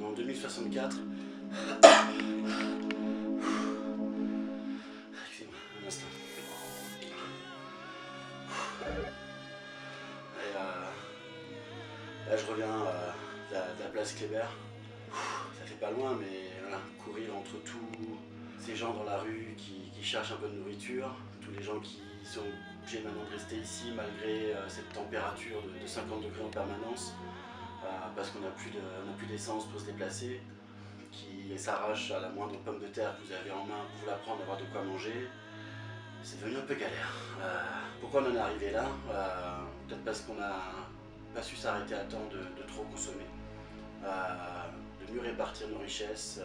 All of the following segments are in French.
En 2064. Excusez-moi, un instant. Et là je reviens de la place Kléber. Ça fait pas loin, mais voilà, courir entre tous ces gens dans la rue qui cherchent un peu de nourriture, tous les gens qui sont obligés maintenant de rester ici malgré cette température de 50 degrés en permanence. Parce qu'on n'a plus d'essence pour se déplacer, qui s'arrache à la moindre pomme de terre que vous avez en main pour vous la prendre, avoir de quoi manger. C'est devenu un peu galère. Pourquoi on en est arrivé là? Peut-être parce qu'on n'a pas su s'arrêter à temps de trop consommer, de mieux répartir nos richesses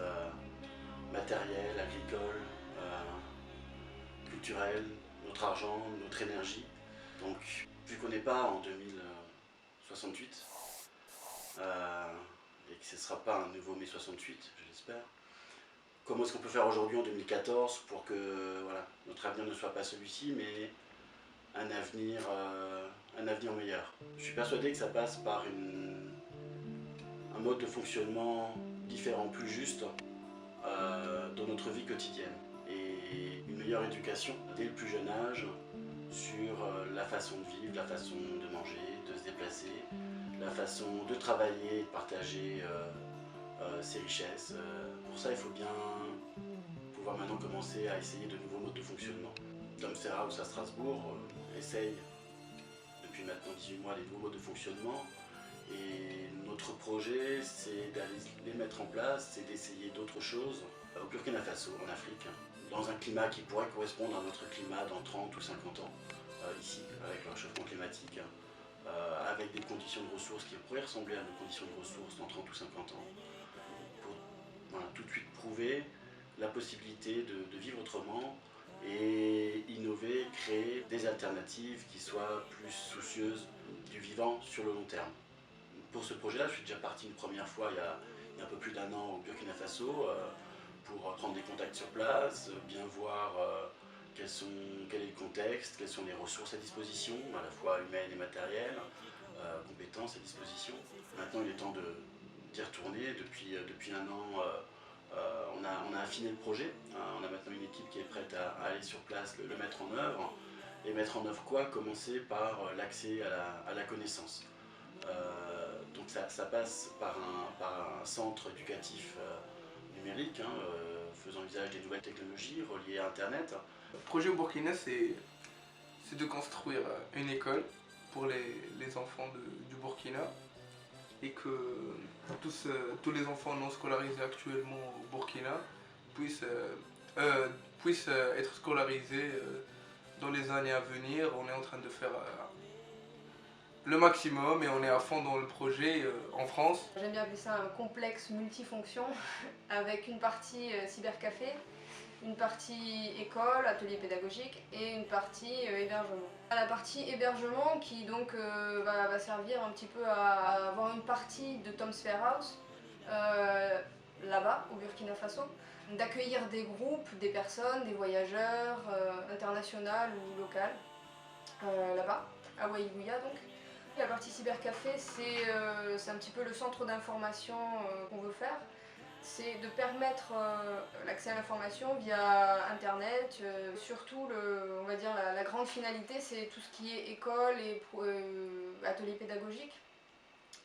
matérielles, agricoles, culturelles, notre argent, notre énergie. Donc, vu qu'on n'est pas en 2068, et que ce ne sera pas un nouveau mai 68, je l'espère. Comment est-ce qu'on peut faire aujourd'hui en 2014 pour que voilà, notre avenir ne soit pas celui-ci, mais un avenir meilleur. Je suis persuadé que ça passe par un mode de fonctionnement différent, plus juste dans notre vie quotidienne. Et une meilleure éducation dès le plus jeune âge sur la façon de vivre, la façon de manger, de se déplacer, la façon de travailler et de partager ses richesses. Pour ça, il faut bien pouvoir maintenant commencer à essayer de nouveaux modes de fonctionnement. Tom Serra à Strasbourg essaye depuis maintenant 18 mois les nouveaux modes de fonctionnement. Et notre projet, c'est d'aller les mettre en place, c'est d'essayer d'autres choses au Burkina Faso, en Afrique, dans un climat qui pourrait correspondre à notre climat dans 30 ou 50 ans, ici, avec le réchauffement climatique. Avec des conditions de ressources qui pourraient ressembler à nos conditions de ressources dans 30 ou 50 ans, pour voilà, tout de suite prouver la possibilité de vivre autrement et innover, créer des alternatives qui soient plus soucieuses du vivant sur le long terme. Pour ce projet-là, je suis déjà parti une première fois il y a un peu plus d'un an au Burkina Faso pour prendre des contacts sur place, bien voir quel est le contexte, quelles sont les ressources à disposition, à la fois humaines et matérielles, compétences à disposition. Maintenant, il est temps d'y retourner. Depuis un an, on a affiné le projet. On a maintenant une équipe qui est prête à aller sur place, le mettre en œuvre. Et mettre en œuvre quoi? Commencer par l'accès à la connaissance. Donc ça passe par un centre éducatif numérique, faisant usage des nouvelles technologies reliées à Internet. Le projet au Burkina, c'est de construire une école pour les enfants du Burkina et que tous les enfants non scolarisés actuellement au Burkina puissent être scolarisés dans les années à venir. On est en train de faire le maximum et on est à fond dans le projet en France. J'aime bien appeler ça un complexe multifonction avec une partie cybercafé, une partie école, atelier pédagogique et une partie hébergement. La partie hébergement qui donc va servir un petit peu à avoir une partie de Tom's Fair House là-bas au Burkina Faso, d'accueillir des groupes, des personnes, des voyageurs internationaux ou locaux là-bas, à Waïgouya donc. La partie cybercafé, c'est un petit peu le centre d'information qu'on veut faire. C'est de permettre l'accès à l'information via Internet. Surtout, on va dire, la grande finalité, c'est tout ce qui est école et ateliers pédagogiques.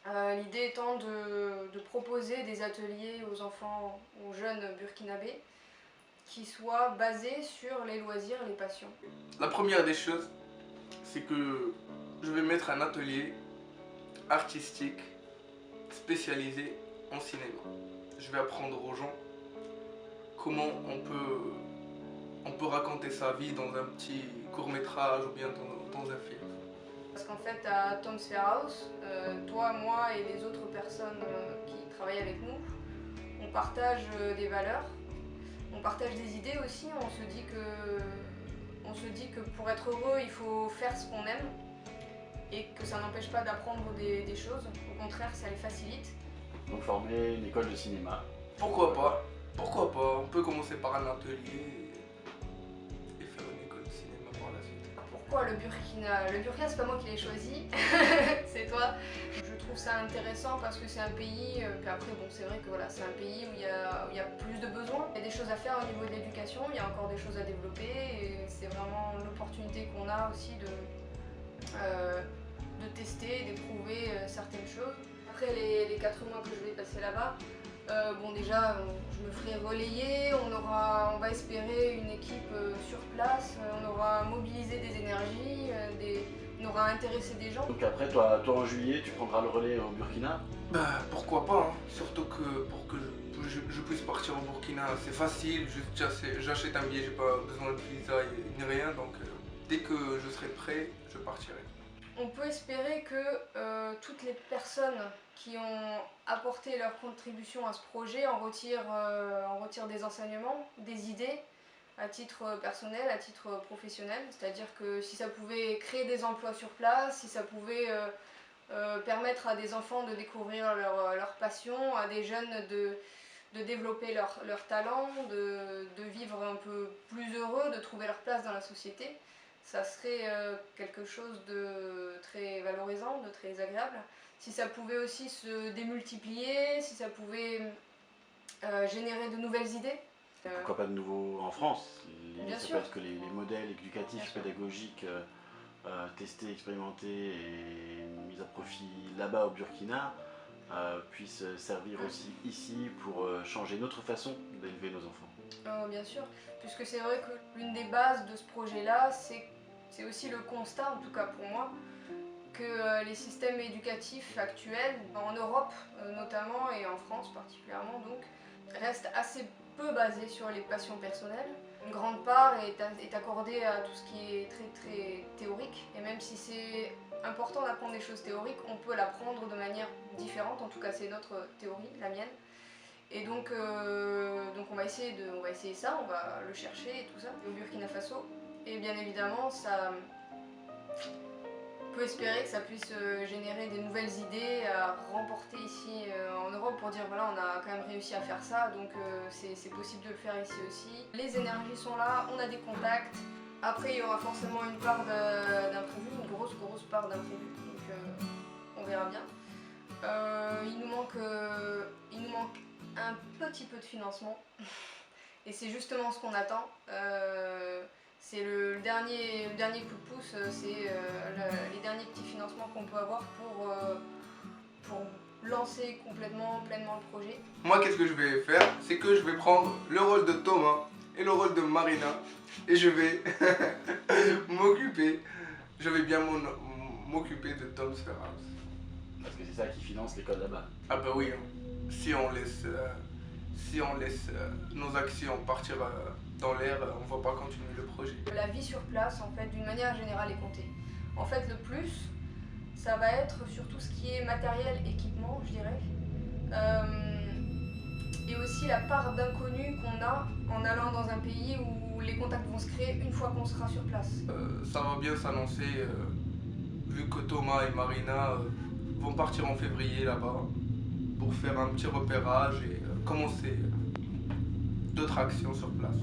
L'idée étant de proposer des ateliers aux enfants, aux jeunes burkinabés, qui soient basés sur les loisirs et les passions. La première des choses, c'est que je vais mettre un atelier artistique spécialisé en cinéma. Je vais apprendre aux gens comment on peut raconter sa vie dans un petit court-métrage ou bien dans un film. Parce qu'en fait, à Tom's Fair House, toi, moi et les autres personnes qui travaillent avec nous, on partage des valeurs, on partage des idées aussi. On se dit que pour être heureux, il faut faire ce qu'on aime et que ça n'empêche pas d'apprendre des choses. Au contraire, ça les facilite. Donc former une école de cinéma. Pourquoi pas? Pourquoi pas? On peut commencer par un atelier et faire une école de cinéma par la suite. Pourquoi le Burkina? Le Burkina, c'est pas moi qui l'ai choisi, c'est toi. Je trouve ça intéressant parce que c'est un pays, puis après bon, c'est vrai que voilà, c'est un pays où il y a plus de besoins. Il y a des choses à faire au niveau de l'éducation, il y a encore des choses à développer et c'est vraiment l'opportunité qu'on a aussi de tester, d'éprouver certaines choses. Après les 4 mois que je vais passer là-bas, bon déjà je me ferai relayer, on va espérer une équipe sur place, on aura mobilisé des énergies, on aura intéressé des gens. Donc après, toi en juillet, tu prendras le relais au Burkina? Bah pourquoi pas, hein. Surtout que pour que je puisse partir au Burkina, c'est facile, j'achète un billet, j'ai pas besoin de visa ni rien, donc dès que je serai prêt, je partirai. On peut espérer que toutes les personnes qui ont apporté leur contribution à ce projet en retirent des enseignements, des idées à titre personnel, à titre professionnel. C'est-à-dire que si ça pouvait créer des emplois sur place, si ça pouvait permettre à des enfants de découvrir leur passion, à des jeunes de développer leur talent, de vivre un peu plus heureux, de trouver leur place dans la société, ça serait quelque chose de très valorisant, de très agréable. Si ça pouvait aussi se démultiplier, si ça pouvait générer de nouvelles idées. Pourquoi pas de nouveau en France? Bien Ça sûr. peut être que les modèles éducatifs, pédagogiques testés, expérimentés et mis à profit là-bas au Burkina puissent servir aussi ici pour changer notre façon d'élever nos enfants. Bien sûr, puisque c'est vrai que l'une des bases de ce projet-là, c'est aussi le constat, en tout cas pour moi, que les systèmes éducatifs actuels, en Europe notamment et en France particulièrement donc, restent assez peu basés sur les passions personnelles. Une grande part est accordée à tout ce qui est très très théorique, et même si c'est important d'apprendre des choses théoriques, on peut l'apprendre de manière différente, en tout cas c'est notre théorie, la mienne. Et donc on va essayer ça, on va le chercher et tout ça, au Burkina Faso. Et bien évidemment, on peut espérer que ça puisse générer des nouvelles idées à remporter ici en Europe pour dire voilà, on a quand même réussi à faire ça, donc c'est possible de le faire ici aussi. Les énergies sont là, on a des contacts. Après, il y aura forcément une part d'imprévu, une grosse part d'imprévu, donc on verra bien. Il nous manque un petit peu de financement et c'est justement ce qu'on attend. C'est le dernier coup de pouce, c'est les derniers petits financements qu'on peut avoir pour lancer pleinement le projet. Moi, qu'est-ce que je vais faire? C'est que je vais prendre le rôle de Thomas et le rôle de Marina et je vais m'occuper de Tom's Fair House. Parce que c'est ça qui finance l'école là-bas. Ah bah oui, hein. Si on laisse nos actions partir dans l'air, on va pas continuer le projet. La vie sur place, en fait, d'une manière générale, est comptée. En fait, le plus, ça va être sur tout ce qui est matériel, équipement, je dirais. Et aussi la part d'inconnu qu'on a en allant dans un pays où les contacts vont se créer une fois qu'on sera sur place. Ça va bien s'annoncer, vu que Thomas et Marina vont partir en février là-bas pour faire un petit repérage et commencer d'autres actions sur place.